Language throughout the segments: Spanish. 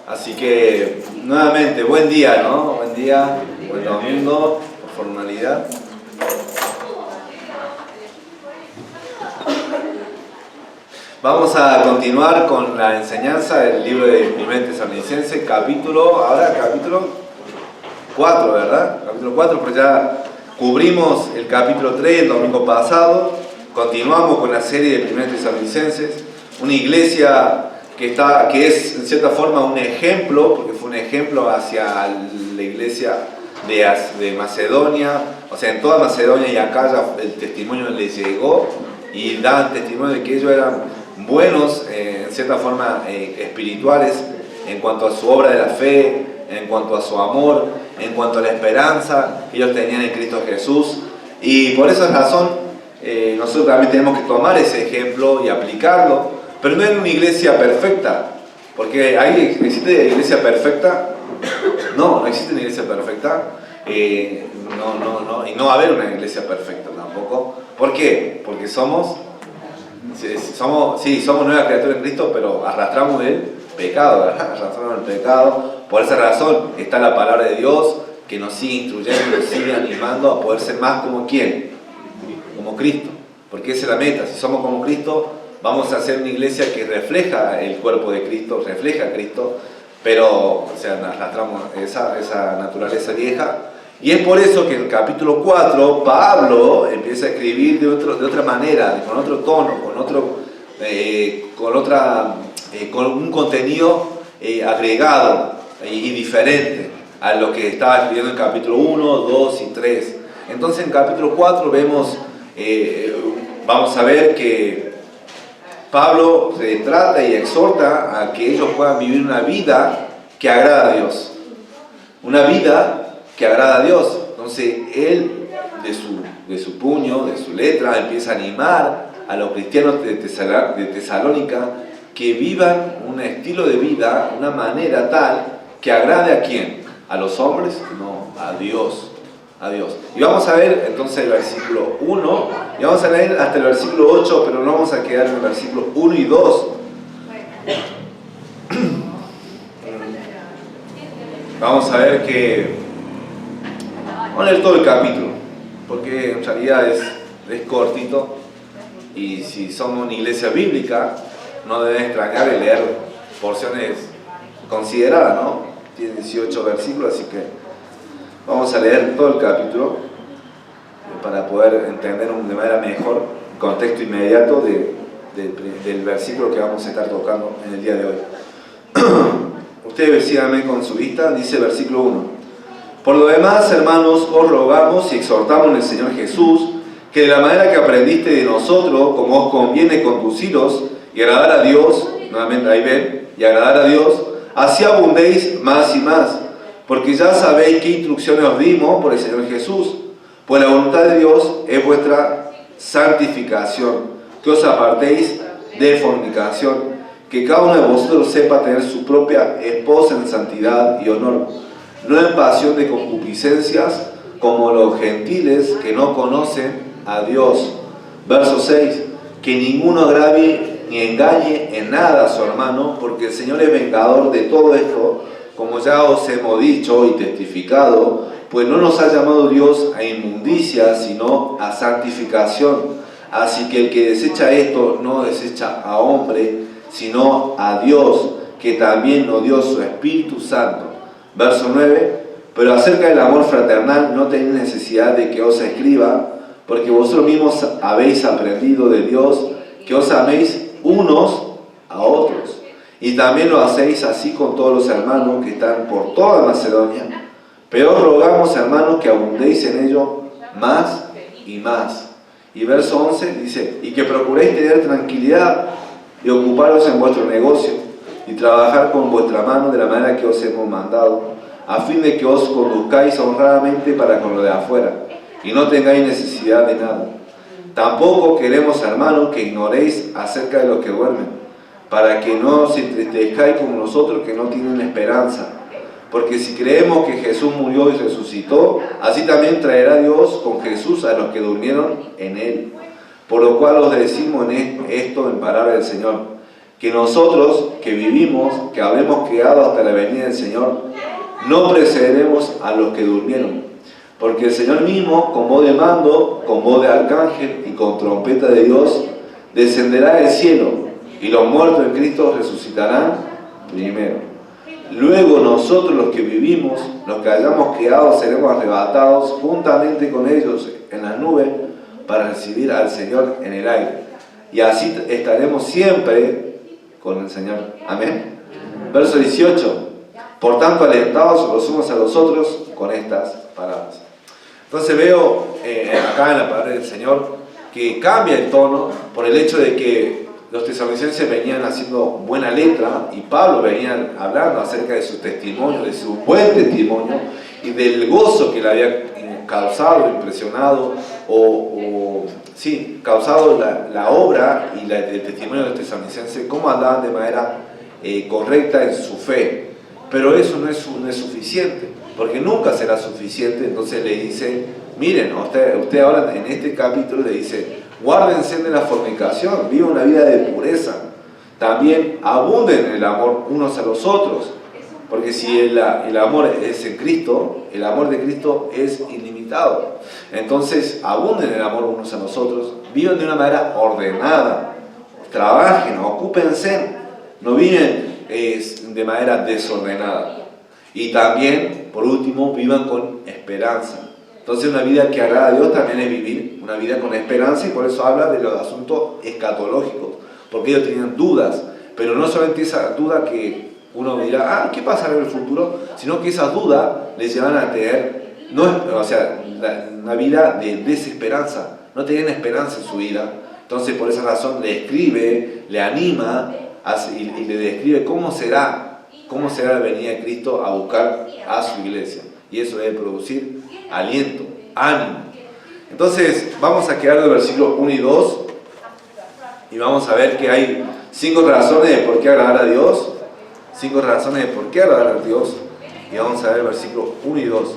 Así que, nuevamente, buen día, ¿no? Buen día, buen domingo, por formalidad. Vamos a continuar con la enseñanza del libro de 1 Tesalonicenses, capítulo 4, ¿verdad? Capítulo 4, pues ya cubrimos el capítulo 3 el domingo pasado. Continuamos con la serie de 1 Tesalonicenses, una iglesia que es en cierta forma un ejemplo, porque fue un ejemplo hacia la iglesia de Macedonia, o sea, en toda Macedonia y acá ya el testimonio les llegó y dan testimonio de que ellos eran buenos, en cierta forma espirituales, en cuanto a su obra de la fe, en cuanto a su amor, en cuanto a la esperanza que ellos tenían en Cristo Jesús. Y por esa razón nosotros también tenemos que tomar ese ejemplo y aplicarlo, pero no en una iglesia perfecta, porque ahí existe iglesia perfecta. No existe una iglesia perfecta, y no va a haber una iglesia perfecta tampoco. ¿Por qué? Porque somos nueva criatura en Cristo, pero arrastramos el pecado, ¿verdad? Arrastramos el pecado. Por esa razón está la palabra de Dios que nos sigue instruyendo, nos sigue animando a poder ser más como ¿quién? Como Cristo, porque esa es la meta. Si somos como Cristo, vamos a ser una iglesia que refleja el cuerpo de Cristo, refleja a Cristo, pero arrastramos esa naturaleza vieja. Y es por eso que en el capítulo 4 Pablo empieza a escribir de otra manera, con otro tono, con un contenido agregado y diferente a lo que estaba escribiendo en el capítulo 1, 2 y 3. Entonces en el capítulo 4 vamos a ver que Pablo trata y exhorta a que ellos puedan vivir una vida que agrada a Dios. Una vida que agrada a Dios. Entonces él, de su puño, de su letra, empieza a animar a los cristianos de Tesalónica que vivan un estilo de vida, una manera tal que agrade a ¿quién? ¿A los hombres? No, a Dios. A Dios. Y vamos a ver entonces el versículo 1, y vamos a leer hasta el versículo 8, pero no vamos a quedar en el versículo 1 y 2. Vamos a ver que... Vamos a leer todo el capítulo, porque en realidad es cortito, y si somos una iglesia bíblica, no deben extrañar el leer porciones consideradas, ¿no? Tiene 18 versículos, así que vamos a leer todo el capítulo para poder entender de manera mejor el contexto inmediato del versículo que vamos a estar tocando en el día de hoy. Ustedes síganme con su vista, dice el versículo 1. Por lo demás, hermanos, os rogamos y exhortamos en el Señor Jesús, que de la manera que aprendiste de nosotros, como os conviene conduciros y agradar a Dios, nuevamente ahí ven, y agradar a Dios, así abundéis más y más, porque ya sabéis qué instrucciones os dimos por el Señor Jesús, pues la voluntad de Dios es vuestra santificación, que os apartéis de fornicación, que cada uno de vosotros sepa tener su propia esposa en santidad y honor, no en pasión de concupiscencias, como los gentiles que no conocen a Dios. Verso 6, que ninguno agravie ni engañe en nada a su hermano, porque el Señor es vengador de todo esto, como ya os hemos dicho y testificado, pues no nos ha llamado Dios a inmundicia, sino a santificación. Así que el que desecha esto no desecha a hombre, sino a Dios, que también nos dio su Espíritu Santo. Verso 9, pero acerca del amor fraternal no tenéis necesidad de que os escriba, porque vosotros mismos habéis aprendido de Dios que os améis unos a otros. Y también lo hacéis así con todos los hermanos que están por toda Macedonia. Pero os rogamos, hermanos, que abundéis en ello más y más. Y verso 11 dice, y que procuréis tener tranquilidad y ocuparos en vuestro negocio y trabajar con vuestra mano de la manera que os hemos mandado, a fin de que os conduzcáis honradamente para con lo de afuera y no tengáis necesidad de nada. Tampoco queremos, hermanos, que ignoréis acerca de los que duermen, para que no os entristezcáis como nosotros que no tienen esperanza. Porque si creemos que Jesús murió y resucitó, así también traerá Dios con Jesús a los que durmieron en Él. Por lo cual os decimos esto en palabra del Señor, que nosotros que vivimos, que habremos quedado hasta la venida del Señor, no precederemos a los que durmieron. Porque el Señor mismo, con voz de mando, con voz de arcángel y con trompeta de Dios, descenderá del cielo, y los muertos en Cristo resucitarán primero. Luego nosotros los que vivimos, los que hayamos quedado, seremos arrebatados juntamente con ellos en las nubes para recibir al Señor en el aire. Y así estaremos siempre con el Señor. Amén. Verso 18. Por tanto, alentados los unos a los otros con estas palabras. Entonces veo acá en la palabra del Señor que cambia el tono por el hecho de que los tesalonicenses venían haciendo buena letra y Pablo venía hablando acerca de su testimonio, de su buen testimonio y del gozo que le había causado, impresionado causado la obra y el testimonio de los tesalonicenses, cómo andaban de manera correcta en su fe. Pero eso no es suficiente, porque nunca será suficiente. Entonces le dice, miren, usted ahora en este capítulo le dice, guárdense de la fornicación, vivan una vida de pureza, también abunden en el amor unos a los otros, porque si el amor es en Cristo, el amor de Cristo es ilimitado. Entonces abunden en el amor unos a los otros, vivan de una manera ordenada, trabajen, ocúpense, no viven de manera desordenada. Y también, por último, vivan con esperanza. Entonces una vida que agrada a Dios también es vivir una vida con esperanza, y por eso habla de los asuntos escatológicos, porque ellos tenían dudas, pero no solamente esa duda que uno dirá, ¿qué pasará en el futuro? Sino que esas dudas les llevan a tener, una vida de desesperanza, no tenían esperanza en su vida. Entonces por esa razón le escribe, le anima y le describe cómo será la venida de Cristo a buscar a su iglesia. Y eso debe producir aliento, ánimo. Entonces vamos a quedar del versículo 1 y 2 y vamos a ver que hay 5 razones de por qué agradar a Dios. 5 razones de por qué agradar a Dios. Y vamos a ver el versículo 1 y 2.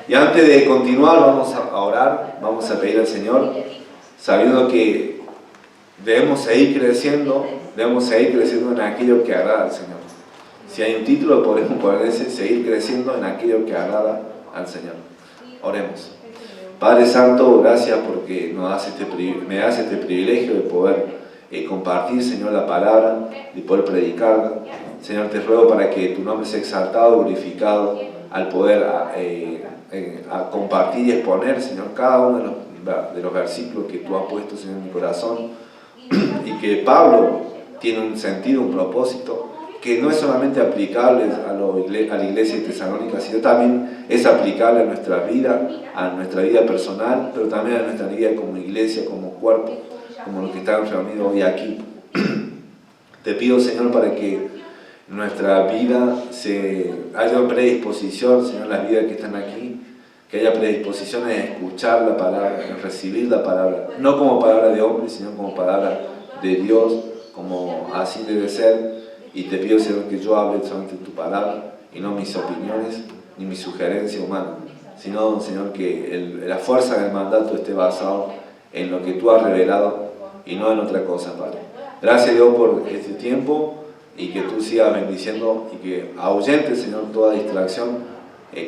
Y antes de continuar vamos a orar, vamos a pedir al Señor, sabiendo que debemos seguir creciendo en aquello que agrada al Señor. Si hay un título, podemos ponerse seguir creciendo en aquello que agrada al Señor. Oremos. Padre Santo, gracias porque me das este privilegio de poder compartir, Señor, la palabra, de poder predicarla. Señor, te ruego para que tu nombre sea exaltado, glorificado, al poder a compartir y exponer, Señor, cada uno de los versículos que tú has puesto, Señor, en mi corazón, y que Pablo tiene un sentido, un propósito, que no es solamente aplicable a la iglesia de Tesalónica, sino también es aplicable a nuestra vida personal, pero también a nuestra vida como iglesia, como cuerpo, como los que están reunidos hoy aquí. Te pido, Señor, para que nuestra vida haya predisposición, Señor, las vidas que están aquí, que haya predisposición a escuchar la palabra, a recibir la palabra, no como palabra de hombre, sino como palabra de Dios, como así debe ser. Y te pido, Señor, que yo hable solamente tu palabra y no mis opiniones ni mi sugerencia humana, sino, Señor, que la fuerza del mandato esté basado en lo que tú has revelado y no en otra cosa, Padre. Gracias, Dios, por este tiempo, y que tú sigas bendiciendo y que ahuyente, Señor, toda distracción,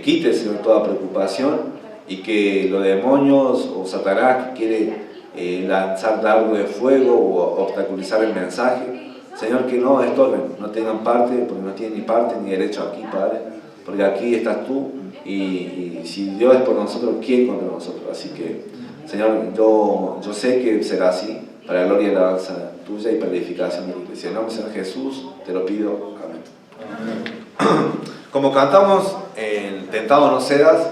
quite, Señor, toda preocupación, y que los demonios o Satanás que quiere lanzar dardo de fuego o obstaculizar el mensaje, Señor, que no estorben, no tengan parte, porque no tienen ni parte ni derecho aquí, Padre, porque aquí estás tú, y si Dios es por nosotros, ¿quién contra nosotros? Así que, Señor, yo sé que será así, para la gloria y la alabanza tuya y para la edificación de la iglesia. En nombre del Señor Jesús, te lo pido. Amén. Como cantamos en Tentado no seas,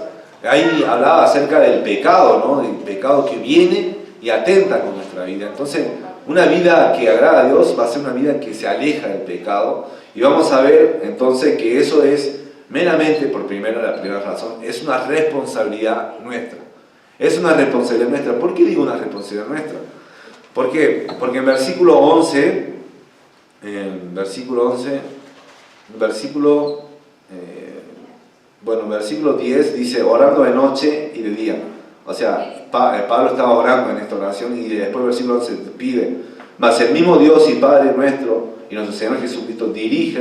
ahí hablaba acerca del pecado, ¿no? Del pecado que viene y atenta con nuestra vida. Entonces, una vida que agrada a Dios va a ser una vida que se aleja del pecado, y vamos a ver entonces que eso es meramente, la primera razón, es una responsabilidad nuestra. Es una responsabilidad nuestra. ¿Por qué digo una responsabilidad nuestra? ¿Por qué? Porque en versículo 10 dice, orando de noche y de día. O sea, Pablo estaba orando en esta oración, y después el versículo 11 pide, Mas el mismo Dios y Padre nuestro y nuestro Señor Jesucristo dirija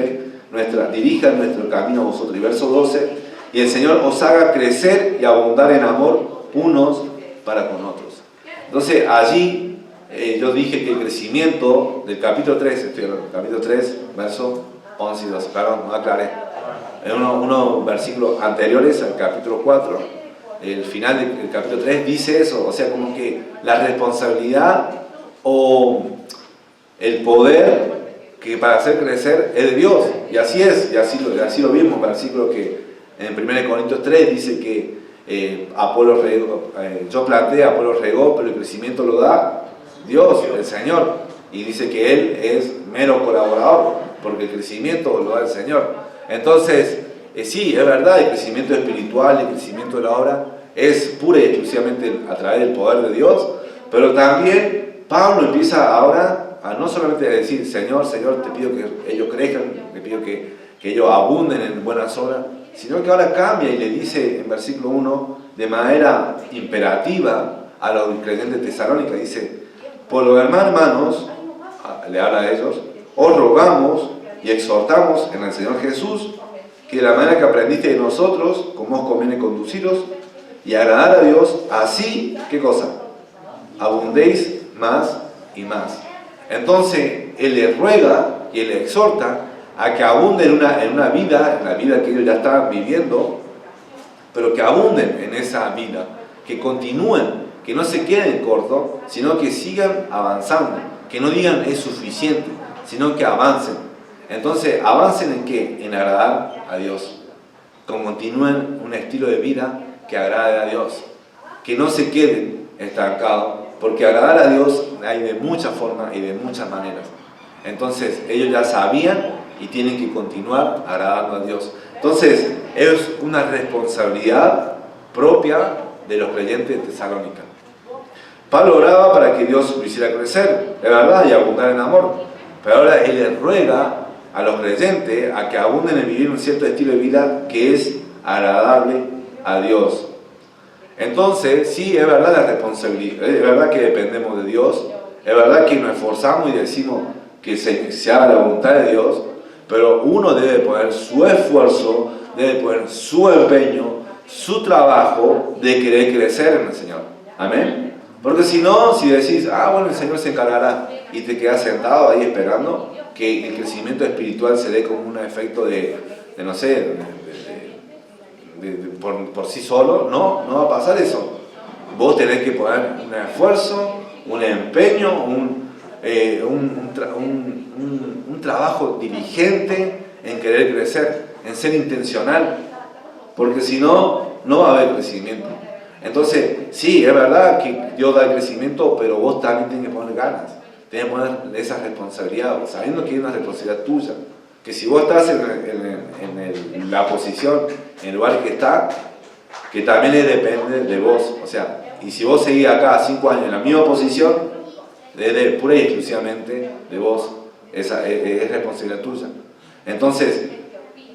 nuestro camino a vosotros. Y verso 12, y el Señor os haga crecer y abundar en amor unos para con otros. Entonces allí yo dije que el crecimiento del capítulo 3, estoy hablando del capítulo 3, verso 11 y 12, perdón, no aclaré. En unos versículos anteriores al capítulo 4, el final del capítulo 3 dice eso, o sea, como que la responsabilidad o el poder que para hacer crecer es de Dios, y así es, y así lo vimos, versículo que en 1 Corintios 3 dice que Apolo regó, yo planté, Apolo regó, pero el crecimiento lo da Dios, el Señor, y dice que Él es mero colaborador, porque el crecimiento lo da el Señor. Entonces, sí, es verdad, el crecimiento espiritual, el crecimiento de la obra es pura y exclusivamente a través del poder de Dios, pero también Pablo empieza ahora a no solamente decir, Señor, Señor, te pido que ellos crezcan, te pido que ellos abunden en buenas obras, sino que ahora cambia y le dice en versículo 1, de manera imperativa a los creyentes de Tesalónica, dice, por lo demás, hermanos, le habla a ellos, os rogamos y exhortamos en el Señor Jesús, que de la manera que aprendiste de nosotros, como os conviene conduciros y agradar a Dios, así, ¿qué cosa? Abundéis más y más. Entonces, Él les ruega y Él les exhorta a que abunden en la vida que ellos ya estaban viviendo, pero que abunden en esa vida, que continúen, que no se queden cortos, sino que sigan avanzando, que no digan es suficiente, sino que avancen. Entonces, ¿avancen en qué? En agradar a Dios. Que continúen un estilo de vida que agrade a Dios. Que no se queden estancados, porque agradar a Dios hay de muchas formas y de muchas maneras. Entonces, ellos ya sabían y tienen que continuar agradando a Dios. Entonces, es una responsabilidad propia de los creyentes de Tesalónica. Pablo oraba para que Dios lo hiciera crecer, de verdad, y abundar en amor. Pero ahora Él les ruega a los creyentes a que abunden en vivir un cierto estilo de vida que es agradable a Dios. Entonces, sí, es verdad la responsabilidad, es verdad que dependemos de Dios, es verdad que nos esforzamos y decimos que se haga la voluntad de Dios, pero uno debe poner su esfuerzo, debe poner su empeño, su trabajo de querer crecer en el Señor. Amén. Porque si no, si decís, bueno, el Señor se encargará y te quedas sentado ahí esperando que el crecimiento espiritual se dé como un efecto no sé, por sí solo, no va a pasar eso. Vos tenés que poner un esfuerzo, un empeño, un trabajo diligente en querer crecer, en ser intencional, porque si no, no va a haber crecimiento. Entonces, sí, es verdad que Dios da el crecimiento, pero vos también tienes que poner ganas, tienes que poner esa responsabilidad, sabiendo que hay una responsabilidad tuya, que si vos estás en la posición, en el lugar que está, que también depende de vos, o sea, y si vos seguís acá 5 años en la misma posición, es pura y exclusivamente de vos, es responsabilidad tuya. Entonces,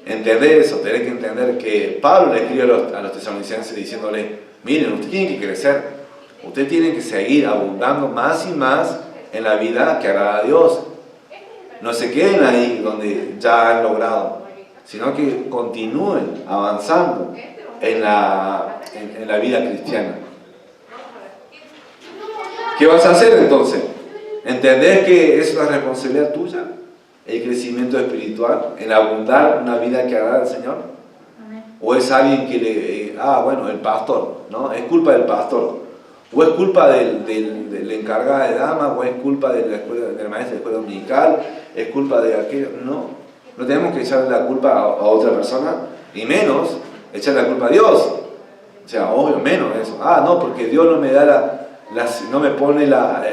entender eso, tenés que entender que Pablo le escribe a los tesalonicenses diciéndole, miren, ustedes tienen que crecer, ustedes tienen que seguir abundando más y más en la vida que agrada a Dios. No se queden ahí donde ya han logrado, sino que continúen avanzando en la vida cristiana. ¿Qué vas a hacer entonces? ¿Entendés que es una responsabilidad tuya? El crecimiento espiritual, el abundar una vida que agrada al Señor. ¿O es alguien que bueno, el pastor, ¿no? Es culpa del pastor. O es culpa del encargado de damas, o es culpa del maestro de escuela dominical, es culpa de aquello. No tenemos que echarle la culpa a otra persona, y menos echarle la culpa a Dios. O sea, obvio, menos eso. No, porque Dios no me da no me pone la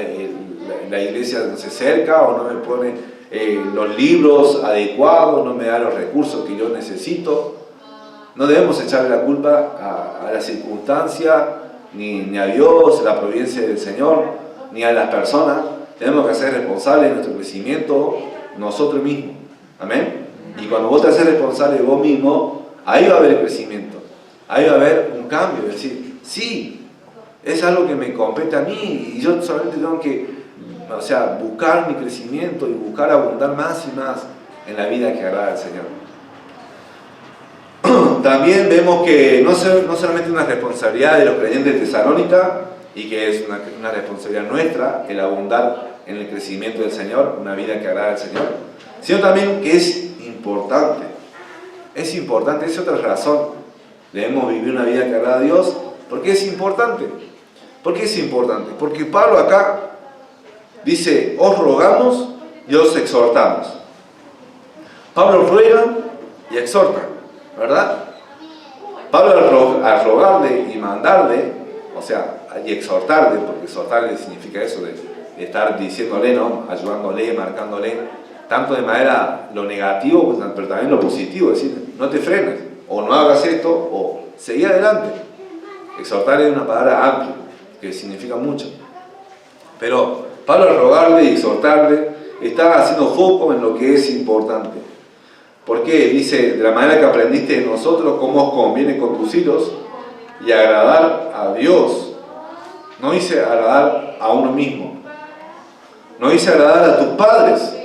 iglesia cerca, o no me pone los libros adecuados, no me da los recursos que yo necesito. No debemos echarle la culpa a la circunstancia, ni a Dios, a la providencia del Señor, ni a las personas. Tenemos que ser responsables de nuestro crecimiento nosotros mismos. Amén. Y cuando vos te haces responsable de vos mismo, ahí va a haber crecimiento, ahí va a haber un cambio. Es decir, sí, es algo que me compete a mí y yo solamente tengo que o sea, buscar mi crecimiento y buscar abundar más y más en la vida que agrada al Señor. También vemos que no solamente una responsabilidad de los creyentes de Tesalónica, y que es una responsabilidad nuestra el abundar en el crecimiento del Señor, una vida que agrada al Señor, sino también que es importante. Es importante, es otra razón. Debemos vivir una vida que agrada a Dios, porque es importante. ¿Por qué es importante? Porque Pablo acá dice, os rogamos y os exhortamos. Pablo ruega y exhorta, ¿verdad? Pablo al rogarle y mandarle, o sea, y exhortarle, porque exhortarle significa eso de estar diciéndole, ¿no? Ayudándole, marcándole, tanto de manera lo negativo, pero también lo positivo, es decir, no te frenes, o no hagas esto, o seguí adelante. Exhortarle es una palabra amplia, que significa mucho. Pero Pablo al rogarle y exhortarle, está haciendo foco en lo que es importante. ¿Por qué? Dice, de la manera que aprendiste de nosotros, cómo os conviene conduciros y agradar a Dios. No dice agradar a uno mismo. No dice agradar a tus padres.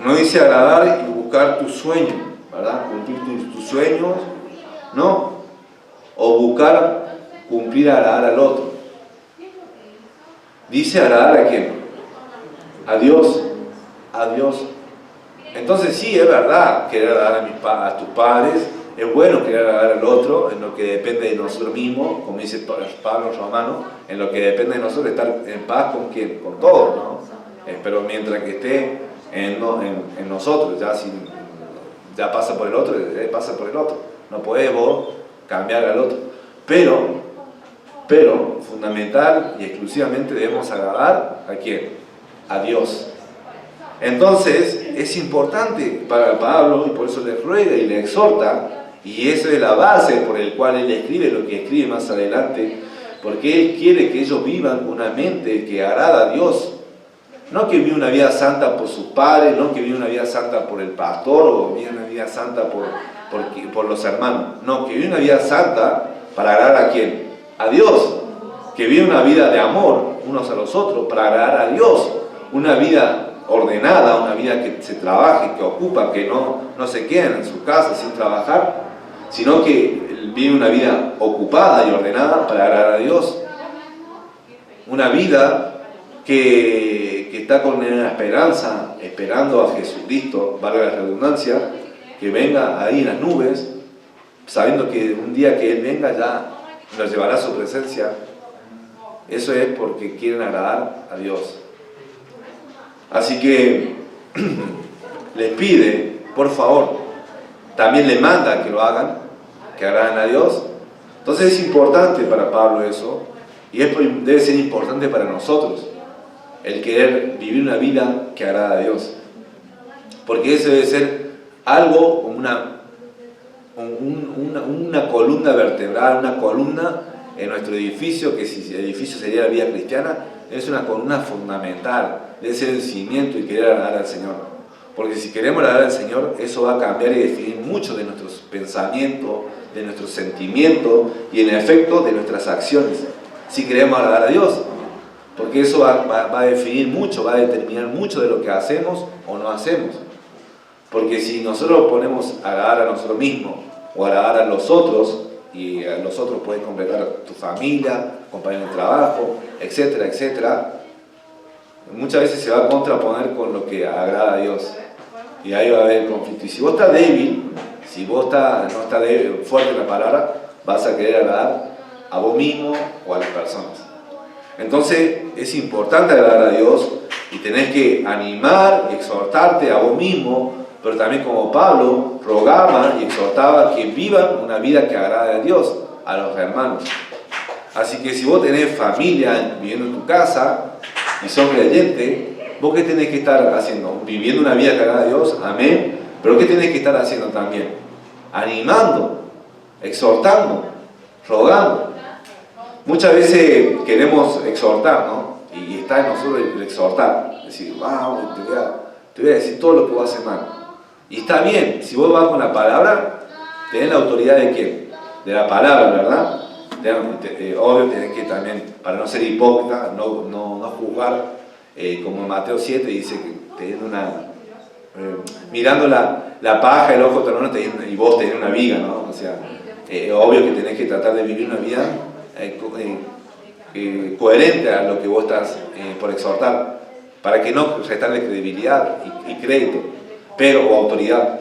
No dice agradar y buscar tu sueño, ¿verdad? Cumplir tus sueños, ¿no? O buscar cumplir, agradar al otro. Dice agradar a quién? A Dios. A Dios. Entonces sí, es verdad querer agradar a tus padres, es bueno querer agradar al otro, en lo que depende de nosotros mismos, como dice Pablo Romano, en lo que depende de nosotros estar en paz con quién, con todos, ¿no? Pero mientras que esté en nosotros, ya pasa por el otro, pasa por el otro. No podés vos cambiar al otro. Pero fundamental y exclusivamente debemos agradar ¿a quién? A Dios. Entonces es importante para Pablo, y por eso le ruega y le exhorta, y esa es la base por el cual él escribe lo que escribe más adelante, porque él quiere que ellos vivan una mente que agrada a Dios. No que viva una vida santa por sus padres, no que viva una vida santa por el pastor, o viva una vida santa por los hermanos. No, que viva una vida santa para agradar a quién? A Dios. Que viva una vida de amor unos a los otros para agradar a Dios. Una vida ordenada, una vida que se trabaje, que ocupa, que no se queden en su casa sin trabajar, sino que vive una vida ocupada y ordenada para agradar a Dios. Una vida que está con una esperanza, esperando a Jesucristo, valga la redundancia, que venga ahí en las nubes, sabiendo que un día que Él venga ya nos llevará a su presencia. Eso es porque quieren agradar a Dios. Así que les pide, por favor, también le manda que lo hagan, que agraden a Dios. Entonces es importante para Pablo eso, y debe ser importante para nosotros, el querer vivir una vida que agrada a Dios. Porque eso debe ser algo como una columna vertebral, una columna en nuestro edificio, que si el edificio sería la vida cristiana, es una columna fundamental, debe ser el cimiento y querer agradar al Señor. Porque si queremos agradar al Señor, eso va a cambiar y definir mucho de nuestros pensamientos, de nuestros sentimientos y en efecto de nuestras acciones. Si queremos agradar a Dios, porque eso va a definir mucho, va a determinar mucho de lo que hacemos o no hacemos. Porque si nosotros ponemos a agradar a nosotros mismos o agradar a los otros, y a los otros puedes completar tu familia, compañero de trabajo, etcétera, etcétera, muchas veces se va a contraponer con lo que agrada a Dios. Y ahí va a haber conflicto. Y si vos estás débil, si vos no estás débil, fuerte en la palabra, vas a querer agradar a vos mismo o a las personas. Entonces es importante agradar a Dios y tenés que animar y exhortarte a vos mismo, pero también como Pablo rogaba y exhortaba que vivan una vida que agrade a Dios, a los hermanos. Así que si vos tenés familia viviendo en tu casa y sos creyente, ¿vos qué tenés que estar haciendo? Viviendo una vida que agrada a Dios, amén, pero ¿qué tenés que estar haciendo también? Animando, exhortando, rogando. Muchas veces queremos exhortar, ¿no? Y está en nosotros el exhortar, decir, wow, te voy a decir todo lo que vos haces mal. Y está bien, si vos vas con la palabra, tenés la autoridad de quién? De la palabra, ¿verdad? Obvio tenés que también, para no ser hipócrita, no juzgar como en Mateo 7 dice que teniendo mirando la paja del ojo terreno y vos tenés una viga, ¿no? O sea, obvio que tenés que tratar de vivir una vida coherente a lo que vos estás por exhortar, para que no restarle credibilidad y crédito, o autoridad.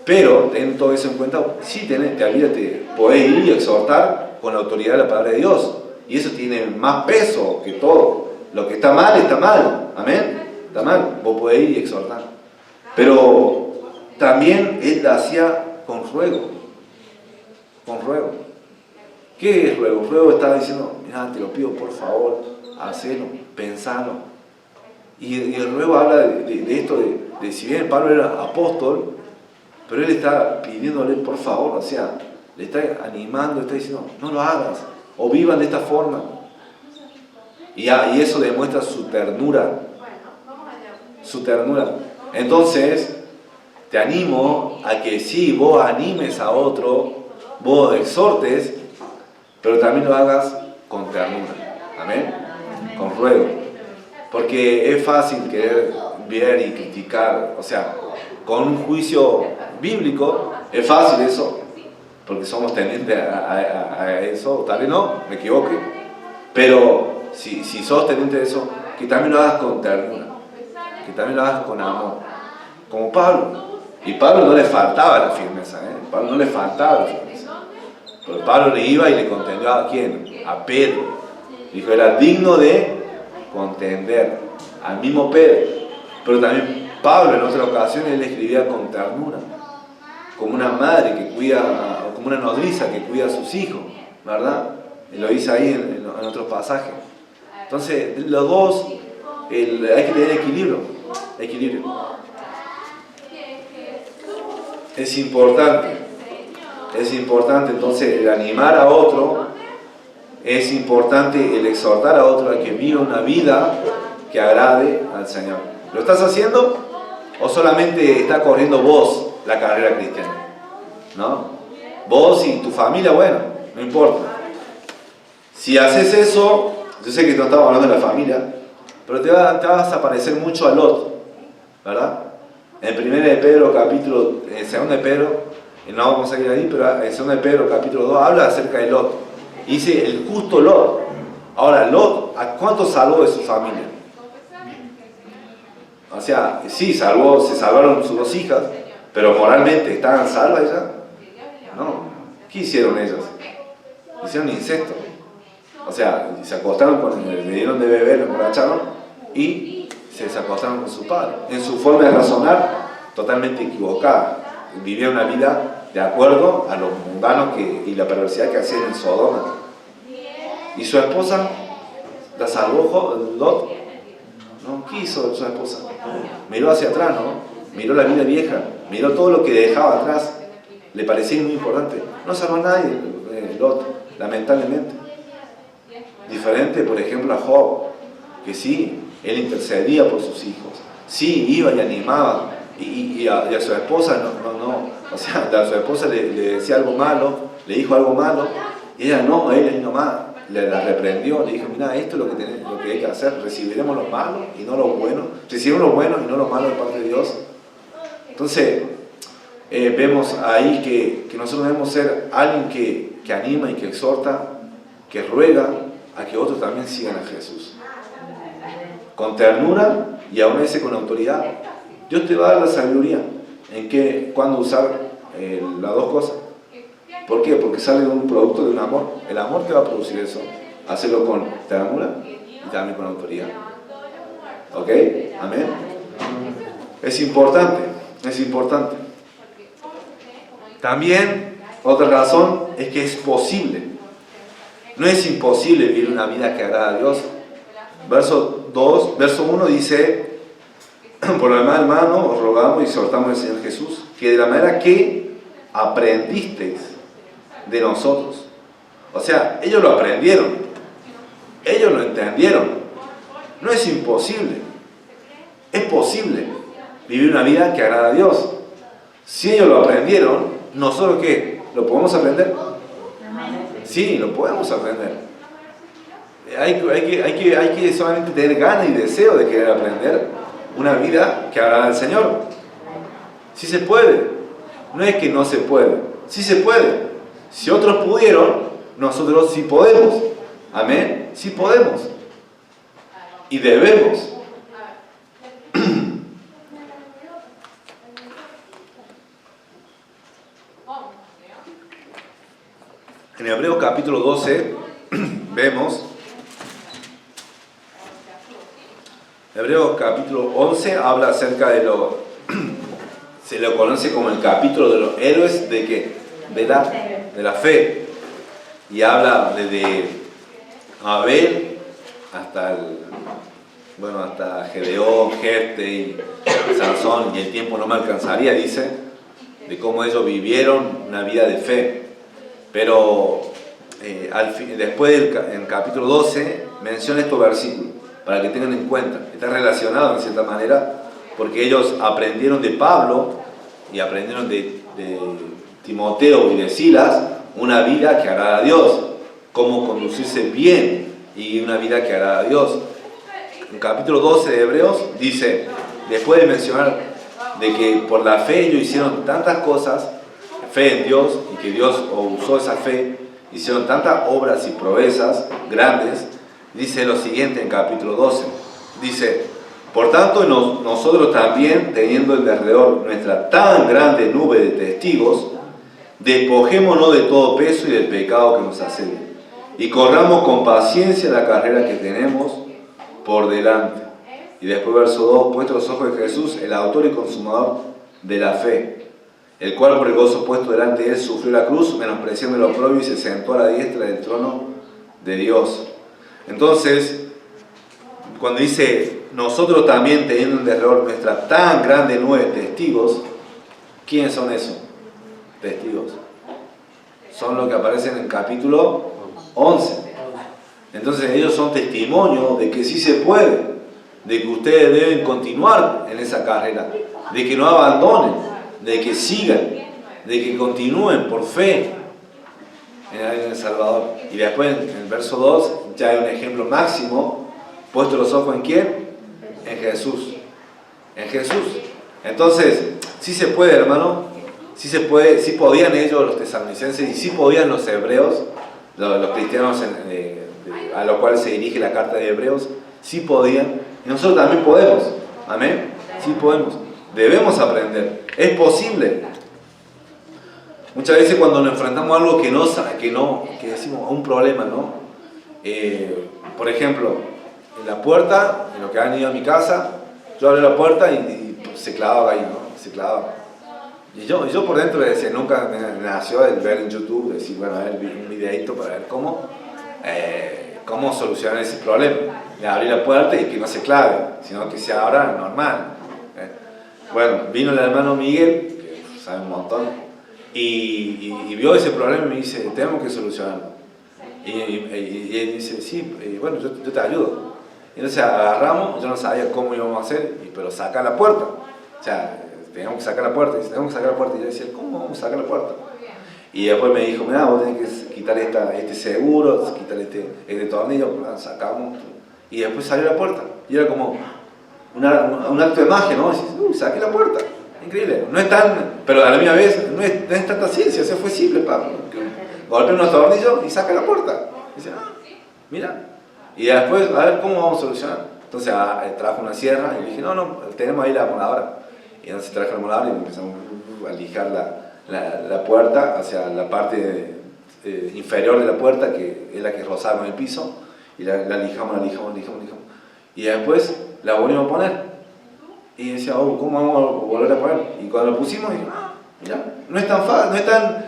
Pero ten todo eso en cuenta, sí, podés ir y exhortar con la autoridad de la palabra de Dios, y eso tiene más peso que todo. Lo que está mal, amén, está mal, vos podés ir y exhortar. Pero también él la hacía con ruego. ¿Qué es ruego? Ruego estaba diciendo, mira, te lo pido por favor, hacelo, pensalo. Y el ruego habla de esto, de si bien Pablo era apóstol, pero él está pidiéndole por favor, o sea, le está animando, le está diciendo, no lo hagas, o vivan de esta forma. Y eso demuestra su ternura. Entonces, te animo a que sí, vos animes a otro, vos exhortes, pero también lo hagas con ternura. Amén. Con ruego. Porque es fácil querer ver y criticar, o sea, con un juicio bíblico, es fácil eso, porque somos tendientes a eso, tal vez no, me equivoque, pero si sos tendiente de eso, que también lo hagas con ternura, que también lo hagas con amor, como Pablo. Y Pablo no le faltaba la firmeza, Pablo no le faltaba la firmeza, pero Pablo le iba y le contendió a ¿quién? A Pedro. Dijo, era digno de contender al mismo Pedro. Pero también Pablo en otras ocasiones él escribía con ternura, como una madre que cuida, como una nodriza que cuida a sus hijos, ¿verdad? Y lo dice ahí en otros pasajes. Entonces, los dos, hay que tener equilibrio. Es importante entonces el animar a otro, es importante el exhortar a otro a que viva una vida que agrade al Señor. ¿Lo estás haciendo o solamente está corriendo vos la carrera cristiana? ¿No? Vos y tu familia, bueno, no importa. Si haces eso, yo sé que no estamos hablando de la familia, pero te vas a parecer mucho a Lot, ¿verdad? En 2 de Pedro capítulo, en 2 de Pedro, no vamos a ir ahí, pero en 2 de Pedro capítulo 2 habla acerca de Lot. Y dice el justo Lot. Ahora, Lot, ¿a cuánto salvó de su familia? O sea, sí, se salvaron sus 2 hijas, pero moralmente, ¿estaban salvas ellas? No. ¿Qué hicieron ellas? Hicieron incesto. O sea, se acostaron le dieron de beber, lo emborracharon y se acostaron con su padre. En su forma de razonar, totalmente equivocada. Vivieron una vida de acuerdo a lo mundano y la perversidad que hacían en Sodoma. ¿Y su esposa la salvó Lot? No, ¿qué hizo su esposa? Miró hacia atrás, ¿no? Miró la vida vieja, miró todo lo que dejaba atrás. Le parecía muy importante. No salvó a nadie, Lot, lamentablemente. Diferente, por ejemplo, a Job, que sí, él intercedía por sus hijos. Sí, iba y animaba. Y a su esposa, o sea, a su esposa le decía algo malo, le dijo algo malo, y ella no, él nomás la reprendió, le dijo, mira, esto es lo que hay que hacer, recibiremos lo malo y no lo bueno, recibimos lo bueno y no lo malo de parte de Dios. Entonces, vemos ahí que nosotros debemos ser alguien que anima y que exhorta, que ruega a que otros también sigan a Jesús. Con ternura y aún ese con autoridad. Dios te va a dar la sabiduría en cuándo usar las 2 cosas. ¿Por qué? Porque sale de un producto de un amor. El amor te va a producir eso. Hacerlo con ternura y también con autoridad. ¿Ok? Amén. Es importante. También, otra razón es que es posible. No es imposible vivir una vida que agrada a Dios. Verso 1 dice, por lo demás, hermano, os rogamos y exhortamos al Señor Jesús, que de la manera que aprendisteis de nosotros. O sea, ellos lo aprendieron, ellos lo entendieron. No es imposible, es posible vivir una vida que agrada a Dios. Si ellos lo aprendieron, ¿nosotros qué? ¿Lo podemos aprender? Sí, lo podemos aprender. Hay que solamente tener ganas y deseo de querer aprender una vida que agrada al Señor. Sí se puede. No es que no se puede. Sí se puede. Si otros pudieron, nosotros sí podemos. Amén. Sí podemos. Y debemos. En Hebreos capítulo 12 vemos, Hebreos capítulo 11 habla acerca de se lo conoce como el capítulo de los héroes de ¿qué? De la fe. Y habla desde Abel hasta hasta Gedeón, Jefte y Sansón, y el tiempo no me alcanzaría, dice, de cómo ellos vivieron una vida de fe. Pero después en capítulo 12 menciona estos versículos para que tengan en cuenta. Está relacionado en cierta manera porque ellos aprendieron de Pablo y aprendieron de Timoteo y de Silas una vida que agrada a Dios, cómo conducirse bien y una vida que agrada a Dios. En capítulo 12 de Hebreos dice, después de mencionar de que por la fe ellos hicieron tantas cosas, fe en Dios, y que Dios usó esa fe, hicieron tantas obras y proezas grandes, dice lo siguiente en capítulo 12, dice, por tanto nosotros también, teniendo en derredor nuestra tan grande nube de testigos, despojémonos de todo peso y del pecado que nos asedia, y corramos con paciencia la carrera que tenemos por delante. Y después verso 2, puestos los ojos de Jesús, el autor y consumador de la fe, el cual por el gozo puesto delante de él sufrió la cruz, menospreciando el oprobio, y se sentó a la diestra del trono de Dios. Entonces, cuando dice, nosotros también teniendo en derredor nuestra tan grande nube de testigos, ¿quiénes son esos testigos? Son los que aparecen en el capítulo 11. Entonces ellos son testimonio de que sí se puede, de que ustedes deben continuar en esa carrera, de que no abandonen, de que sigan, de que continúen por fe en el Salvador. Y después en el verso 2 ya hay un ejemplo máximo, puesto los ojos en ¿quién? En Jesús. En Jesús. Entonces, sí se puede, hermano, sí se puede, sí podían ellos los tesalonicenses y sí podían los hebreos, los cristianos a los cuales se dirige la carta de Hebreos, sí podían, y nosotros también podemos. Amén. Sí podemos. Debemos aprender. Es posible. Muchas veces cuando nos enfrentamos a algo que decimos un problema, ¿no? Por ejemplo, en la puerta, en lo que han ido a mi casa, yo abrí la puerta y se clavaba ahí, ¿no? Se clavaba. Y yo por dentro decía, nunca me nació el ver en YouTube, decir, bueno, a ver un videito para ver cómo solucionar ese problema. Le abrí la puerta y que no se clave, sino que se abra normal. Bueno, vino el hermano Miguel, que sabe un montón, y vio ese problema y me dice, tenemos que solucionarlo. Y él dice, sí, bueno, yo te ayudo. Y entonces agarramos, yo no sabía cómo íbamos a hacer, pero saca la puerta. O sea, teníamos que sacar la puerta. Y dice, tenemos que sacar la puerta. Y yo decía, ¿cómo vamos a sacar la puerta? Y después me dijo, mira, vos tenés que quitar este seguro, quitar este tornillo, sacamos. Y después salió la puerta. Y era como un acto de magia, ¿no? Y dices, saqué la puerta. Increíble. No es tan, pero a la misma vez, no es tanta ciencia, o sea, fue simple, Pablo. Golpea unos tornillos y saca la puerta. Y dice, mira. Y después, a ver cómo vamos a solucionar. Entonces trajo una sierra y le dije, no, tenemos ahí la moladora. Y entonces traje la moladora y empezamos a lijar la puerta hacia la parte inferior de la puerta, que es la que rozaba con el piso. Y la lijamos. Y después la volvimos a poner. Y decía, ¿cómo vamos a volver a poner? Y cuando la pusimos, dije, mira, no es tan fácil, no es tan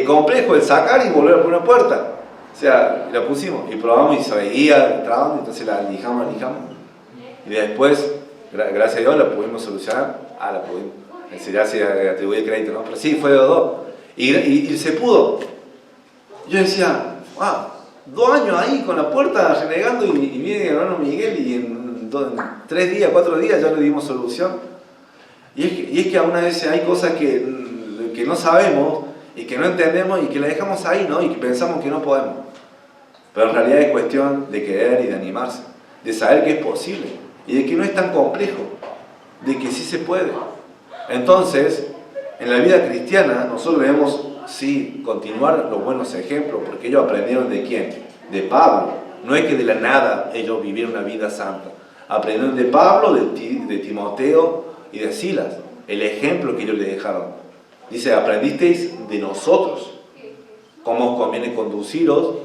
complejo el sacar y volver a poner una puerta. O sea, la pusimos y probamos y se veía trabando, entonces la lijamos. Y después, gracias a Dios, la pudimos solucionar. La pudimos. Ya se atribuye el crédito, ¿no? Pero sí, fue de los dos. Y se pudo. Yo decía, 2 años ahí con la puerta renegando y viene el hermano Miguel y en 3 días, 4 días ya le dimos solución. Y es que aún a veces hay cosas que no sabemos y que no entendemos y que la dejamos ahí, ¿no? Y que pensamos que no podemos. Pero en realidad es cuestión de querer y de animarse, de saber que es posible y de que no es tan complejo, de que sí se puede. Entonces, en la vida cristiana nosotros debemos, sí, continuar los buenos ejemplos, porque ellos aprendieron ¿de quién? De Pablo. No es que de la nada ellos vivieron una vida santa. Aprendieron de Pablo, de Timoteo y de Silas, el ejemplo que ellos le dejaron. Dice, aprendisteis de nosotros cómo os conviene conduciros,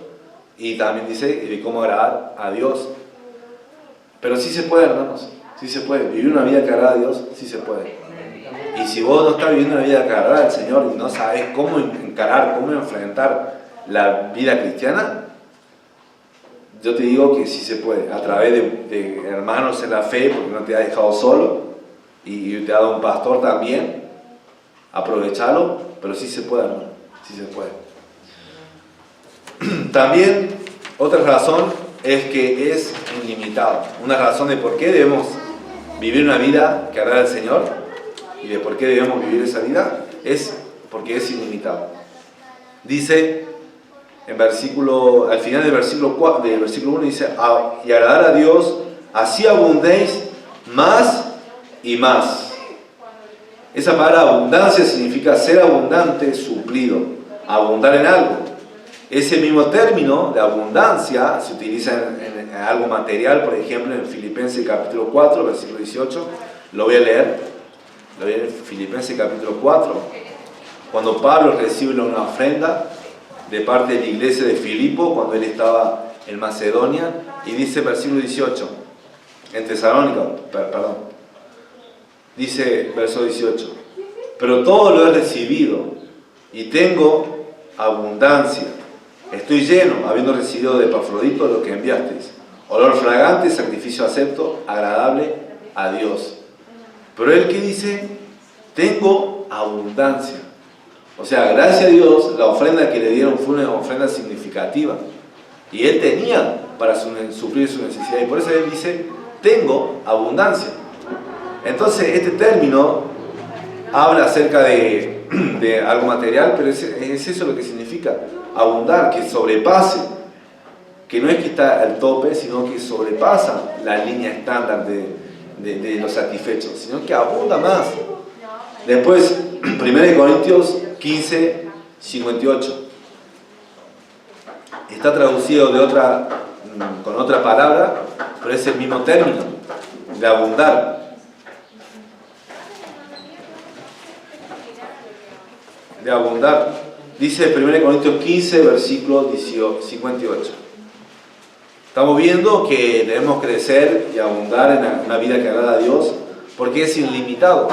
y también dice de cómo agradar a Dios. Pero sí se puede, hermanos, sí se puede. Vivir una vida que agrada a Dios, sí se puede. Y si vos no estás viviendo una vida que agrada al Señor y no sabes cómo encarar, cómo enfrentar la vida cristiana, yo te digo que sí se puede, a través de hermanos en la fe, porque no te ha dejado solo, y te ha dado un pastor también, aprovechalo, pero sí se puede, hermano, sí se puede. También, otra razón es que es ilimitado. Una razón de por qué debemos vivir una vida que agrada al Señor y de por qué debemos vivir esa vida es porque es ilimitado. Dice al final del versículo 1 dice, y agradar a Dios, así abundéis más y más. Esa palabra abundancia significa ser abundante, suplido, abundar en algo. Ese mismo término de abundancia se utiliza en algo material, por ejemplo en Filipenses capítulo 4, versículo 18, lo voy a leer en Filipenses capítulo 4, cuando Pablo recibe una ofrenda de parte de la iglesia de Filipo, cuando él estaba en Macedonia, y dice versículo 18, en Tesalónica, perdón, dice verso 18, pero todo lo he recibido y tengo abundancia. Estoy lleno, habiendo recibido de Epafrodito lo que enviasteis, olor fragante, sacrificio acepto, agradable a Dios. Pero él que dice, tengo abundancia. O sea, gracias a Dios, la ofrenda que le dieron fue una ofrenda significativa. Y él tenía para suplir su necesidad. Y por eso él dice, tengo abundancia. Entonces, este término habla acerca de algo material, pero es eso lo que significa abundar, que sobrepase, que no es que está al tope, sino que sobrepasa la línea estándar de los satisfechos, sino que abunda más. Después, 1 Corintios 15, 58. Está traducido con otra palabra, pero es el mismo término, de abundar. De abundar. Dice 1 Corintios 15, versículo 58. Estamos viendo que debemos crecer y abundar en una vida que agrada a Dios, porque es ilimitado.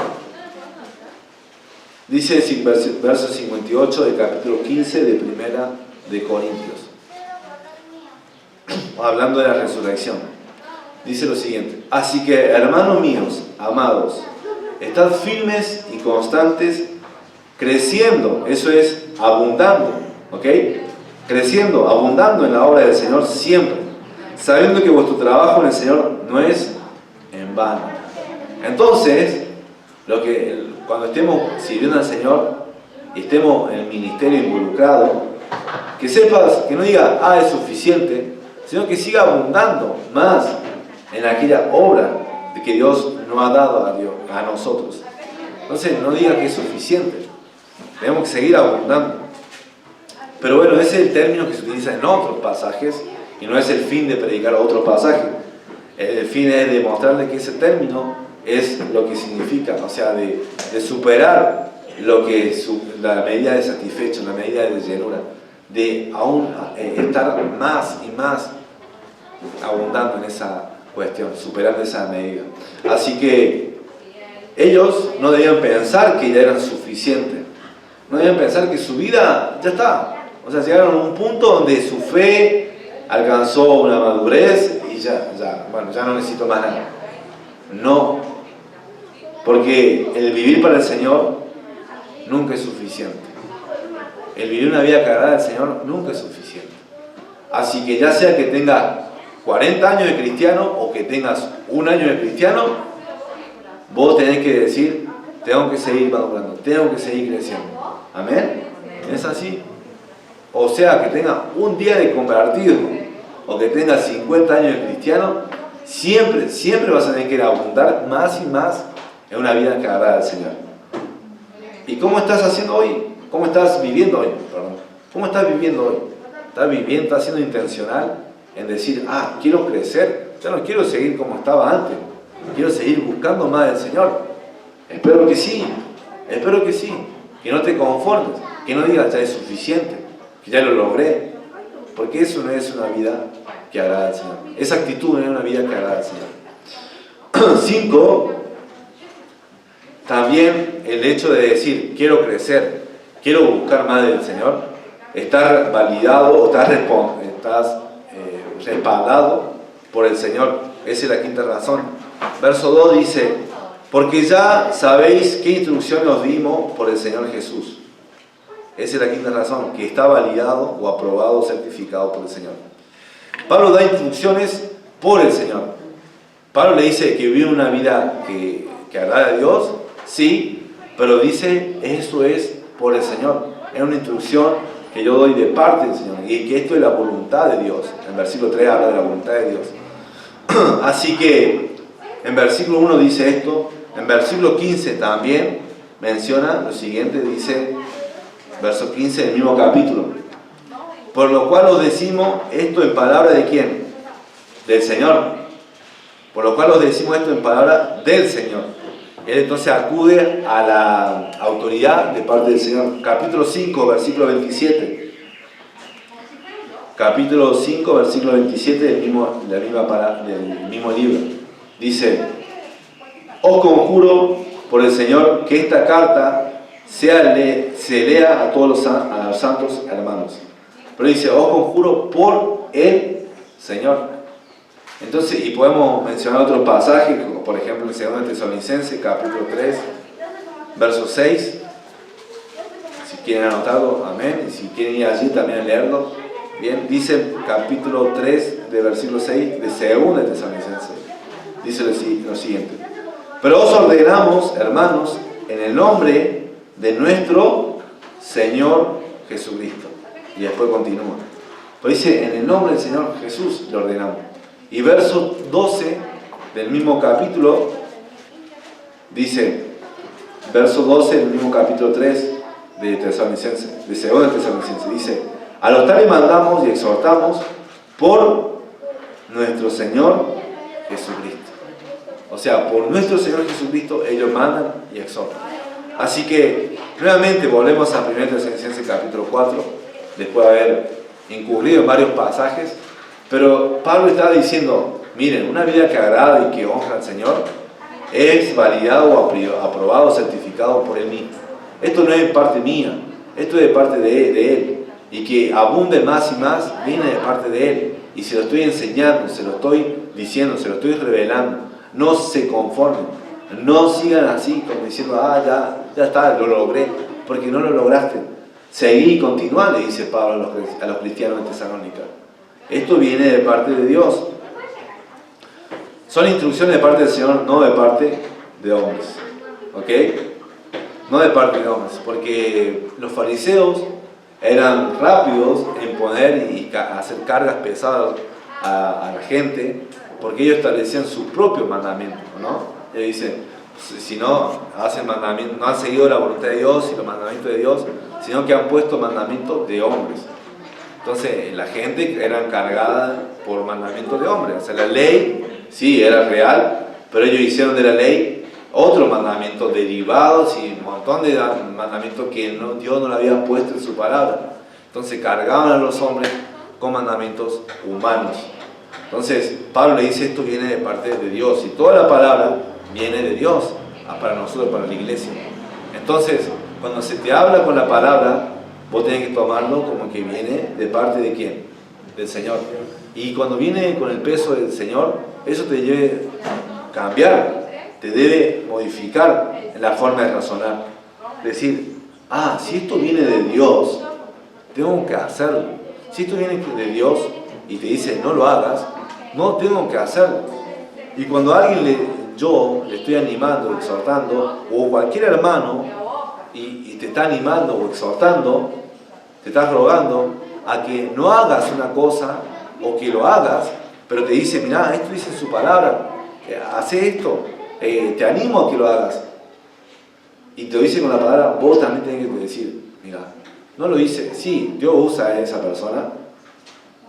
Dice verso 58 del capítulo 15 de 1 de Corintios, hablando de la resurrección. Dice lo siguiente: así que, hermanos míos, amados, estad firmes y constantes, creciendo, eso es abundando, ¿ok? Creciendo, abundando en la obra del Señor siempre, sabiendo que vuestro trabajo en el Señor no es en vano. Entonces, cuando estemos sirviendo al Señor y estemos en el ministerio involucrado, que sepas, que no diga, es suficiente, sino que siga abundando más en aquella obra de que Dios nos ha dado a nosotros. Entonces, no diga que es suficiente, tenemos que seguir abundando. Pero bueno, ese es el término que se utiliza en otros pasajes y no es el fin de predicar otro pasaje. El fin es demostrarle que ese término es lo que significa, o sea, de superar lo que la medida de satisfecho, la medida de llenura, de aún estar más y más abundando en esa cuestión, superando esa medida. Así que ellos no debían pensar que ya eran suficientes, no debían pensar que su vida ya está. O sea, llegaron a un punto donde su fe alcanzó una madurez y ya no necesito más nada. No, porque el vivir para el Señor nunca es suficiente. El vivir una vida que agrada al Señor nunca es suficiente. Así que ya sea que tengas 40 años de cristiano o que tengas un año de cristiano, vos tenés que decir, tengo que seguir madurando, tengo que seguir creciendo. ¿Amén? ¿Es así? O sea, que tengas un día de convertido, o que tengas 50 años de cristiano, siempre vas a tener que abundar más y más en una vida que agrada al Señor. ¿Y cómo estás haciendo hoy? ¿Cómo estás viviendo hoy? Perdón. ¿Cómo estás viviendo hoy? ¿Estás viviendo, estás siendo intencional en decir, quiero crecer, ya no quiero seguir como estaba antes, quiero seguir buscando más del Señor? Espero que sí, que no te conformes, que no digas ya es suficiente, que ya lo logré, porque eso no es una vida que agrada al Señor. Esa actitud no es una vida que agrada al Señor. 5. También el hecho de decir, quiero crecer, quiero buscar más del Señor, estar validado o estás respaldado por el Señor. Esa es la quinta razón. Verso 2 dice, porque ya sabéis qué instrucciones os dimos por el Señor Jesús. Esa es la quinta razón, que está validado o aprobado o certificado por el Señor. Pablo da instrucciones por el Señor. Pablo le dice que vive una vida que agrada a Dios, sí, pero dice, eso es por el Señor. Es una instrucción que yo doy de parte del Señor, y que esto es la voluntad de Dios. En versículo 3 habla de la voluntad de Dios. Así que en versículo 1 dice esto, en versículo 15 también menciona lo siguiente, dice, verso 15 del mismo capítulo, por lo cual os decimos esto en palabra de ¿quién? Del Señor. Por lo cual os decimos esto en palabra del Señor. Él entonces acude a la autoridad de parte del Señor. Capítulo 5, versículo 27. Capítulo 5, versículo 27 del mismo libro. Dice, os conjuro por el Señor que esta carta se lea a todos a los santos hermanos. Pero dice, os conjuro por el Señor. Entonces, y podemos mencionar otros pasajes, como por ejemplo en 2 Tesalonicenses, capítulo 3, verso 6. Si quieren anotarlo, amén. Y si quieren ir allí también a leerlo. Bien, dice capítulo 3, de versículo 6, de 2 Tesalonicenses. Dice lo siguiente. Pero os ordenamos, hermanos, en el nombre de nuestro Señor Jesucristo. Y después continúa. Pero dice, en el nombre del Señor Jesús le ordenamos. Y verso 12 del mismo capítulo, dice, verso 12 del mismo capítulo 3 de Tesalonicenses, de 2 Tesalonicenses, dice, a los tales mandamos y exhortamos por nuestro Señor Jesucristo. O sea, por nuestro Señor Jesucristo ellos mandan y exhortan. Así que, nuevamente volvemos a 1 Tesalonicenses capítulo 4, después de haber incurrido en varios pasajes. Pero Pablo está diciendo, miren, una vida que agrada y que honra al Señor es validado o aprobado, certificado por Él mismo. Esto no es de parte mía, esto es de parte de Él. Y que abunde más y más, viene de parte de Él. Y se lo estoy enseñando, se lo estoy diciendo, se lo estoy revelando. No se conformen, no sigan así como diciendo, ya está, lo logré, porque no lo lograste. Seguí y continúa, le dice Pablo a los cristianos de Tesalónica. Esto viene de parte de Dios. Son instrucciones de parte del Señor, no de parte de hombres. ¿Ok? No de parte de hombres. Porque los fariseos eran rápidos en poner y hacer cargas pesadas a la gente, porque ellos establecían sus propios mandamientos, ¿no? Ellos dicen, si no hacen mandamientos, no han seguido la voluntad de Dios y los mandamientos de Dios, sino que han puesto mandamientos de hombres. Entonces, la gente era encargada por mandamientos de hombres. O sea, la ley, sí, era real, pero ellos hicieron de la ley otros mandamientos derivados y un montón de mandamientos que Dios no le había puesto en su palabra. Entonces, cargaban a los hombres con mandamientos humanos. Entonces, Pablo le dice, esto viene de parte de Dios. Y toda la palabra viene de Dios, para nosotros, para la iglesia. Entonces, cuando se te habla con la palabra, vos tenés que tomarlo como que viene de parte de ¿quién? Del Señor. Y cuando viene con el peso del Señor, eso te debe cambiar, te debe modificar en la forma de razonar. Decir, si esto viene de Dios, tengo que hacerlo. Si esto viene de Dios y te dice no lo hagas, no tengo que hacerlo. Y cuando yo le estoy animando, exhortando, o cualquier hermano, y te está animando o exhortando, te está rogando a que no hagas una cosa o que lo hagas, pero te dice, mirá, esto dice en su palabra, hace esto, te animo a que lo hagas. Y te lo dice con la palabra, vos también tenés que decir, mirá, no lo dice, sí, Dios usa a esa persona,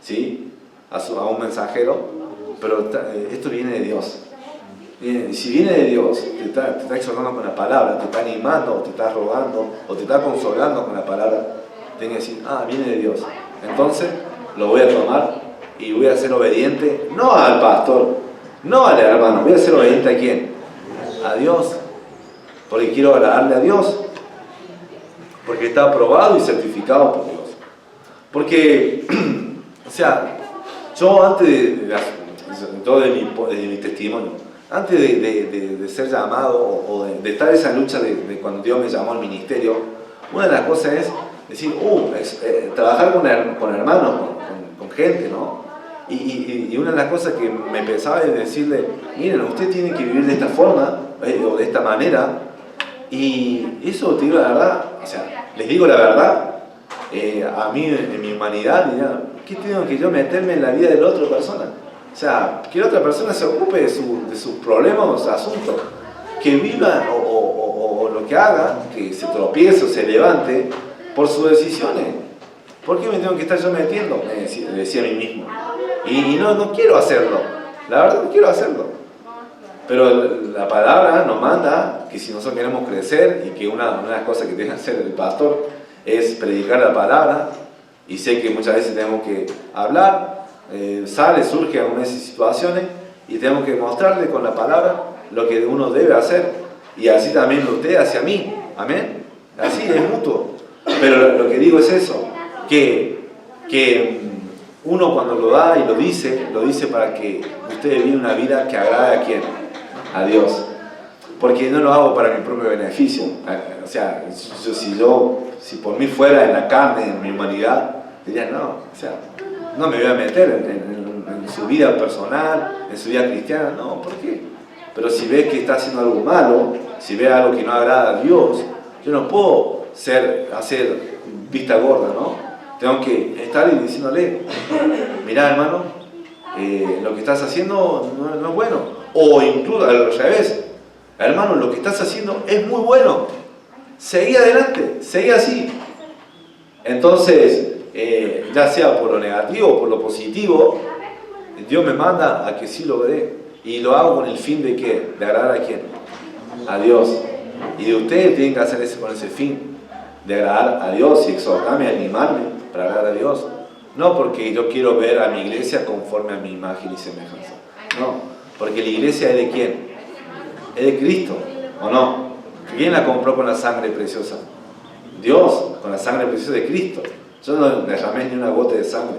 ¿sí? A un mensajero, pero esto viene de Dios. Y si viene de Dios, te está exhortando con la palabra, te está animando, o te está rogando, o te está consolando con la palabra, tienes que decir, viene de Dios. Entonces, lo voy a tomar y voy a ser obediente, no al pastor, no al hermano, voy a ser obediente ¿a quién? A Dios, porque quiero agradarle a Dios, porque está aprobado y certificado por Dios. Porque, o sea, yo antes de mi testimonio, antes de ser llamado o de estar en esa lucha de cuando Dios me llamó al ministerio, una de las cosas es decir, trabajar con hermanos, con gente, ¿no? Y una de las cosas que me pensaba es decirle, miren, usted tiene que vivir de esta forma, o de esta manera, y eso, te digo la verdad, o sea, les digo la verdad, a mí en mi humanidad, mira, ¿qué tengo que yo meterme en la vida de la otra persona? O sea, que la otra persona se ocupe de sus problemas o sus asuntos, que viva o lo que haga, que se tropiece o se levante por sus decisiones. ¿Por qué me tengo que estar yo metiendo? Me decía a mí mismo. Y no quiero hacerlo, la verdad no quiero hacerlo. Pero la palabra nos manda que si nosotros queremos crecer y que una de las cosas que tiene que hacer el pastor es predicar la palabra, y sé que muchas veces tenemos que hablar, surge algunas situaciones y tenemos que mostrarle con la palabra lo que uno debe hacer, y así también usted hacia mí, amén, así es mutuo. Pero lo que digo es eso, que uno cuando lo da y lo dice para que usted viva una vida que agrade a quién, a Dios, porque no lo hago para mi propio beneficio. O sea, si por mí fuera en la carne, en mi humanidad, diría no, o sea, no me voy a meter en su vida personal, en su vida cristiana, no, ¿por qué? Pero si ve que está haciendo algo malo, si ve algo que no agrada a Dios, yo no puedo hacer vista gorda, ¿no? Tengo que estar diciéndole, mirá hermano, lo que estás haciendo no es bueno. O incluso al revés, hermano, lo que estás haciendo es muy bueno, seguí adelante, seguí así. Entonces, ya sea por lo negativo o por lo positivo, Dios me manda a que sí lo dé. Y lo hago con el fin de ¿qué? De agradar a quién, a Dios. Y de ustedes tienen que hacer eso con ese fin, de agradar a Dios y exhortarme, animarme para agradar a Dios. No porque yo quiero ver a mi iglesia conforme a mi imagen y semejanza. No, porque la iglesia es de quién, es de Cristo, ¿o no? ¿Quién la compró con la sangre preciosa? Dios, con la sangre preciosa de Cristo. Yo no derramé ni una gota de sangre,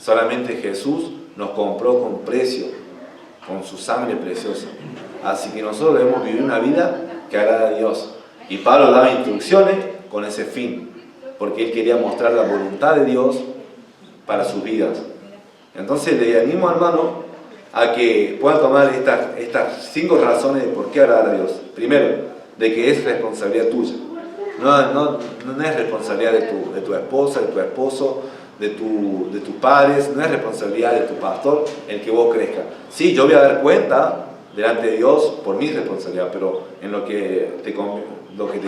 solamente Jesús nos compró con precio, con su sangre preciosa. Así que nosotros debemos vivir una vida que agrada a Dios. Y Pablo daba instrucciones con ese fin, porque él quería mostrar la voluntad de Dios para sus vidas. Entonces le animo, hermano, a que puedan tomar estas 5 razones de por qué agradar a Dios. Primero, de que es responsabilidad tuya. No es responsabilidad de tu esposa, de tu esposo, de tus padres, no es responsabilidad de tu pastor el que vos crezcas. Sí, yo voy a dar cuenta delante de Dios por mi responsabilidad, pero en lo que te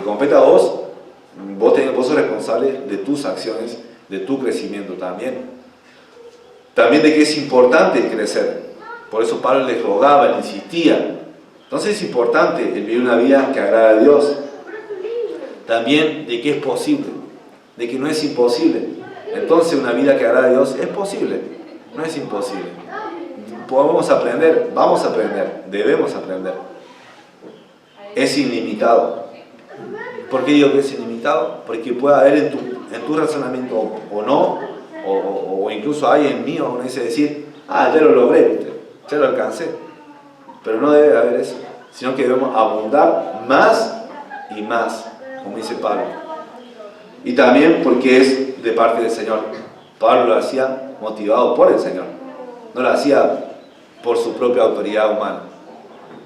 compete a vos, vos sos responsable de tus acciones, de tu crecimiento también. También de que es importante crecer. Por eso Pablo les rogaba, le insistía. Entonces es importante el vivir una vida que agrada a Dios. También de que es posible, de que no es imposible. Entonces una vida que agrada a Dios es posible, no es imposible. Podemos aprender, vamos a aprender, debemos aprender. Es ilimitado. ¿Por qué digo que es ilimitado? Porque puede haber en tu razonamiento o no, o incluso hay en mí, uno dice decir, ya lo logré, ¿viste? Ya lo alcancé. Pero no debe haber eso, sino que debemos abundar más y más, como dice Pablo. Y también porque es de parte del Señor. Pablo lo hacía motivado por el Señor, no lo hacía por su propia autoridad humana.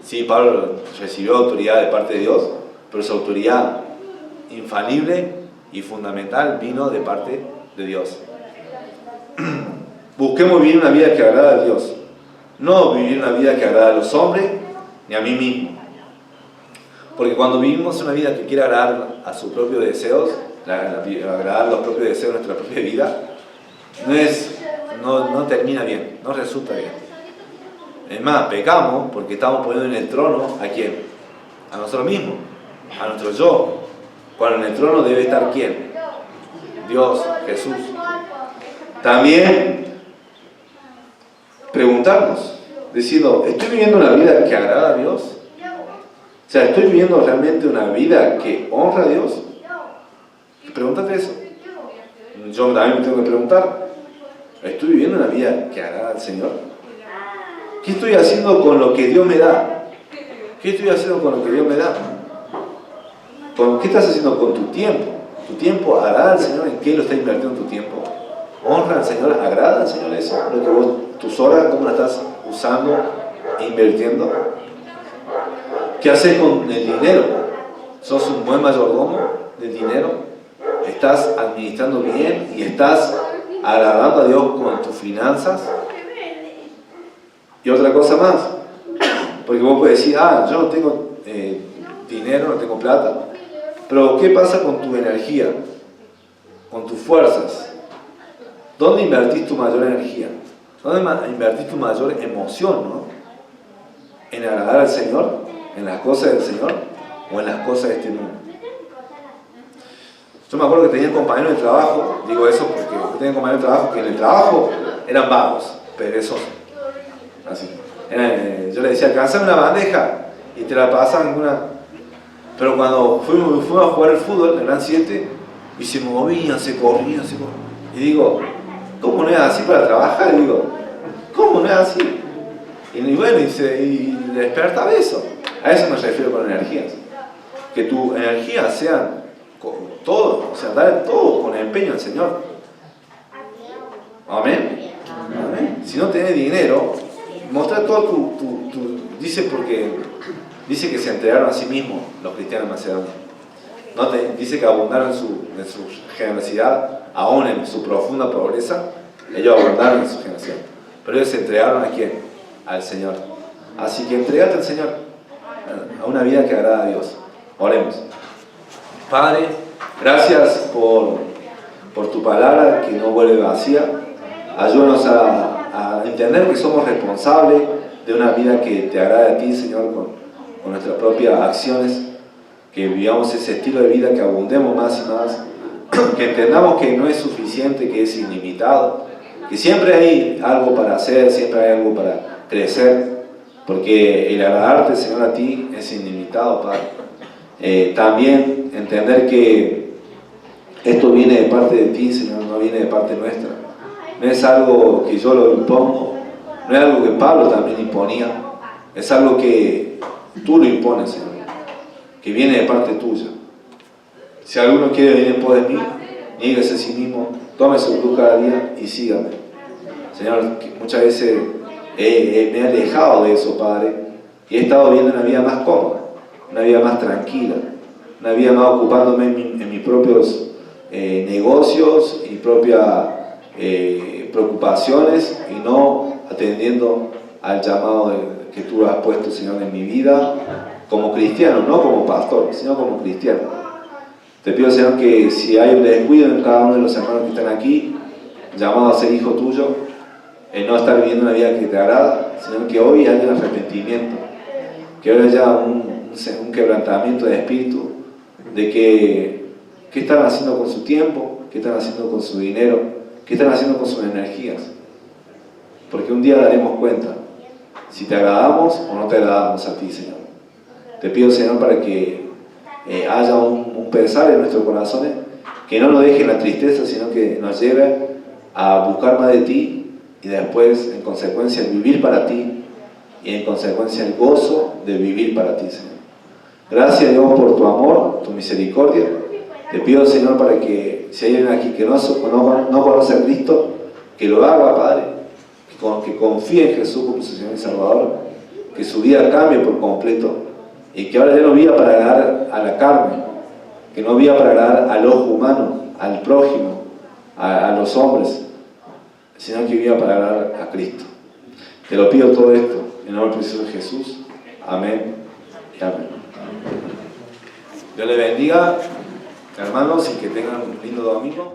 Sí, Pablo recibió autoridad de parte de Dios, pero su autoridad infalible y fundamental vino de parte de Dios. busquemos vivir una vida que agrada a Dios. No vivir una vida que agrada a los hombres ni a mí mismo. Porque cuando vivimos una vida que quiere agradar a sus propios deseos, agradar los propios deseos de nuestra propia vida, no termina bien, no resulta bien. Es más, pecamos porque estamos poniendo en el trono ¿a quién? A nosotros mismos, a nuestro yo. Cuando en el trono debe estar ¿quién? Dios, Jesús. También preguntarnos, diciendo, ¿estoy viviendo una vida que agrada a Dios? O sea, ¿estoy viviendo realmente una vida que honra a Dios? Pregúntate eso. Yo también me tengo que preguntar, ¿estoy viviendo una vida que agrada al Señor? ¿Qué estoy haciendo con lo que Dios me da? ¿Qué estoy haciendo con lo que Dios me da? ¿Qué estás haciendo con tu tiempo? ¿Tu tiempo agrada al Señor? ¿En qué lo estás invirtiendo tu tiempo? ¿Honra al Señor? ¿Agrada al Señor eso? Lo que vos, tus horas, ¿cómo las estás usando e invirtiendo? ¿Qué haces con el dinero? ¿Sos un buen mayordomo del dinero? ¿Estás administrando bien y estás agradando a Dios con tus finanzas? Y otra cosa más, porque vos puedes decir, yo no tengo dinero, no tengo plata, pero ¿qué pasa con tu energía? Con tus fuerzas. ¿Dónde invertís tu mayor energía? ¿Dónde invertís tu mayor emoción, no? ¿En agradar al Señor? ¿En las cosas del Señor? ¿O en las cosas de este mundo? Yo me acuerdo que tenía compañeros de trabajo, digo eso porque yo tenía compañeros de trabajo que en el trabajo eran vagos, perezosos. Así. Yo le decía, alcanzame una bandeja y te la pasan en una... Pero cuando fuimos a jugar el fútbol, el Gran 7, y se movían, se corrían, y digo, ¿cómo no es así para trabajar? Y digo, ¿cómo no es así? Y bueno, y despertaba eso. A eso me refiero con energías. Que tu energía sea con todo, o sea, dar todo con empeño al Señor. Amén. Amén. Si no tenés dinero, mostrar todo dice que se entregaron a sí mismos los cristianos de Macedonia. Dice que abundaron en su generosidad, aún en su profunda pobreza, ellos abundaron en su generosidad. Pero ellos se entregaron ¿a quién? Al Señor. Así que entregate al Señor, a una vida que agrada a Dios. Oremos. Padre, gracias por tu palabra que no vuelve vacía. Ayúdanos a entender que somos responsables de una vida que te agrade a ti, Señor, con nuestras propias acciones, que vivamos ese estilo de vida, que abundemos más y más, que entendamos que no es suficiente, que es ilimitado, que siempre hay algo para hacer, siempre hay algo para crecer, porque el agradarte, Señor, a ti es ilimitado, Padre. También entender que esto viene de parte de ti, Señor, no viene de parte nuestra. No es algo que yo lo impongo, no es algo que Pablo también imponía, es algo que tú lo impones, Señor, que viene de parte tuya. Si alguno quiere venir en pos de mí, niéguese a sí mismo, tome su cruz cada día y sígame. Señor, que muchas veces me he alejado de eso, Padre, y he estado viviendo una vida más cómoda, una vida más tranquila, una vida más ocupándome en mis propios negocios y propias preocupaciones y no atendiendo al llamado que tú has puesto, Señor, en mi vida como cristiano, no como pastor, sino como cristiano. Te pido, Señor, que si hay un descuido en cada uno de los hermanos que están aquí, llamados a ser hijo tuyo, en no estar viviendo una vida que te agrada, sino que hoy haya un arrepentimiento, que hoy haya un quebrantamiento de espíritu, de qué están haciendo con su tiempo, qué están haciendo con su dinero, qué están haciendo con sus energías. Porque un día daremos cuenta si te agradamos o no te agradamos a ti, Señor. Te pido, Señor, para que haya un pensar en nuestros corazones, que no nos deje en la tristeza, sino que nos lleve a buscar más de ti y después, en consecuencia, el vivir para ti y en consecuencia el gozo de vivir para ti, Señor. Gracias, Dios, por tu amor, tu misericordia. Te pido, Señor, para que si hay alguien aquí que no conoce a Cristo, que lo haga, Padre, que confíe en Jesús como su Señor y Salvador, que su vida cambie por completo y que ahora ya no viva para agradar a la carne, que no viva para agradar al ojo humano, al prójimo, a los hombres, sino que viva para agradar a Cristo. Te lo pido todo esto, en el nombre precioso de Jesús. Amén y amén. Dios les bendiga, hermanos, y que tengan un lindo domingo.